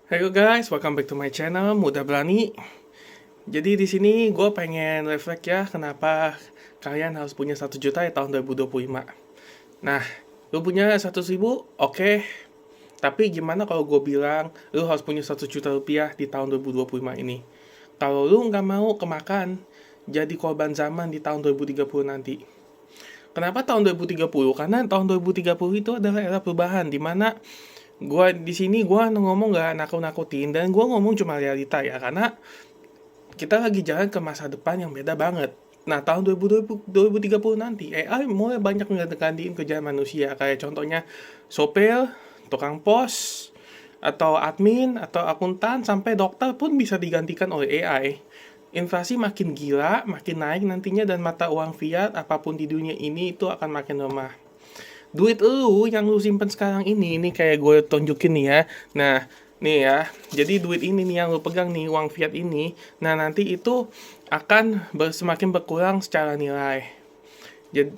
Hello guys, welcome back to my channel Muda Berani. Jadi di sini gue pengen reflect ya, kenapa kalian harus punya 1 juta ya tahun 2025. Nah, lu punya 100 ribu, oke. Tapi gimana kalau gue bilang lu harus punya 1 juta rupiah di tahun 2025 ini? Kalau lu nggak mau kemakan, jadi korban zaman di tahun 2030 nanti. Kenapa tahun 2030? Karena tahun 2030 itu adalah era perubahan di mana gua ngomong nggak nakut-nakutin dan gua ngomong cuma realita ya, karena kita lagi jalan ke masa depan yang beda banget. Nah, tahun 2030 nanti AI mulai banyak ngegantiin kerjaan manusia, kayak contohnya sopir, tukang pos, atau admin, atau akuntan, sampai dokter pun bisa digantikan oleh AI. Inflasi makin gila, makin naik nantinya, dan mata uang fiat apapun di dunia ini itu akan makin lemah. Duit lu yang lu simpen sekarang ini kayak gue tunjukin nih ya. Nah, nih ya. Jadi duit ini nih yang lu pegang nih, uang fiat ini. Nah, nanti itu akan semakin berkurang secara nilai.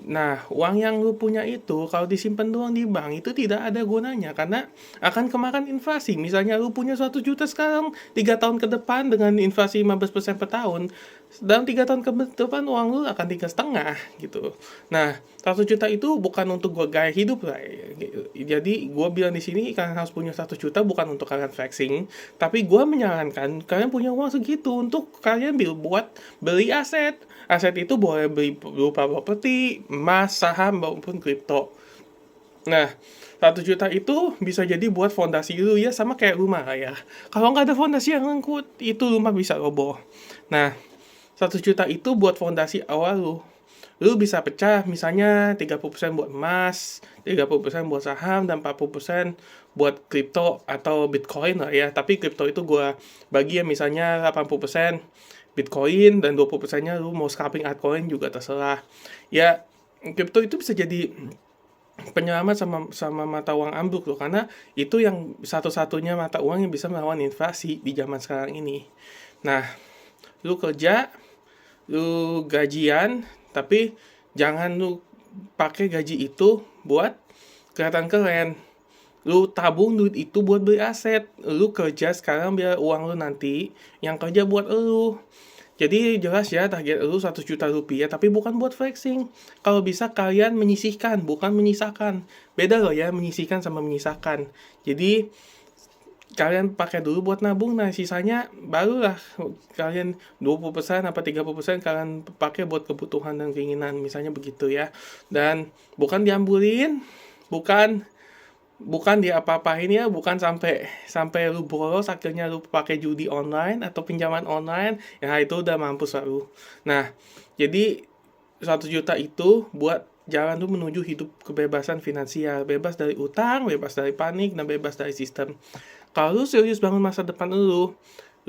Nah, uang yang lu punya itu kalau disimpan doang di bank itu tidak ada gunanya, karena akan kemakan inflasi. Misalnya lu punya 1 juta sekarang, 3 tahun ke depan dengan inflasi 15% per tahun, dalam 3 tahun ke depan uang lu akan 3,5 gitu. Nah, 1 juta itu bukan untuk gua gaya hidup lah. Jadi gua bilang di sini kalian harus punya 1 juta bukan untuk kalian flexing, tapi gua menyarankan kalian punya uang segitu untuk kalian buat beli aset. Aset itu boleh beli berupa properti, emas, saham, maupun kripto. Nah, 1 juta itu bisa jadi buat fondasi dulu ya, sama kayak rumah lah ya. Kalau nggak ada fondasi yang kuat, itu rumah bisa roboh. Nah, 1 juta itu buat fondasi awal lu. Lu bisa pecah, misalnya 30% buat emas, 30% buat saham, dan 40% buat kripto atau Bitcoin lah ya. Tapi kripto itu gua bagi ya, misalnya 80% Bitcoin dan 20%-nya lu mau scalping altcoin juga terserah. Ya, kripto itu bisa jadi penyelamat sama mata uang ambruk loh, karena itu yang satu-satunya mata uang yang bisa melawan inflasi di zaman sekarang ini. Nah, lu kerja, lu gajian, tapi jangan lu pakai gaji itu buat kelihatan keren. Lu tabung duit itu buat beli aset. Lu kerja sekarang biar uang lu nanti yang kerja buat lu. Jadi jelas ya, target lu 1 juta rupiah, tapi bukan buat flexing. Kalau bisa kalian menyisihkan, bukan menyisakan. Beda loh ya, menyisihkan sama menyisakan. Jadi kalian pakai dulu buat nabung, nah sisanya barulah kalian 20% apa 30% kalian pakai buat kebutuhan dan keinginan, misalnya begitu ya. Dan bukan diambulin, bukan bukan diapa-apain ya, bukan sampai sampai lu bolos akhirnya lu pakai judi online atau pinjaman online, ya itu udah mampus lah lu. Nah, jadi 1 juta itu buat jalan lu menuju hidup kebebasan finansial, bebas dari utang, bebas dari panik, dan bebas dari sistem. Kalau lu serius bangun masa depan lu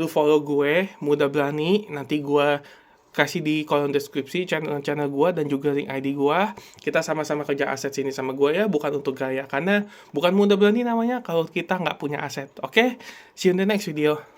follow gue, Muda Berani, nanti gue kasih di kolom deskripsi channel gue dan juga link ID gue. Kita sama-sama kerja aset sini sama gue ya, bukan untuk gaya, karena bukan Muda Berani namanya kalau kita nggak punya aset. Oke, see you in the next video.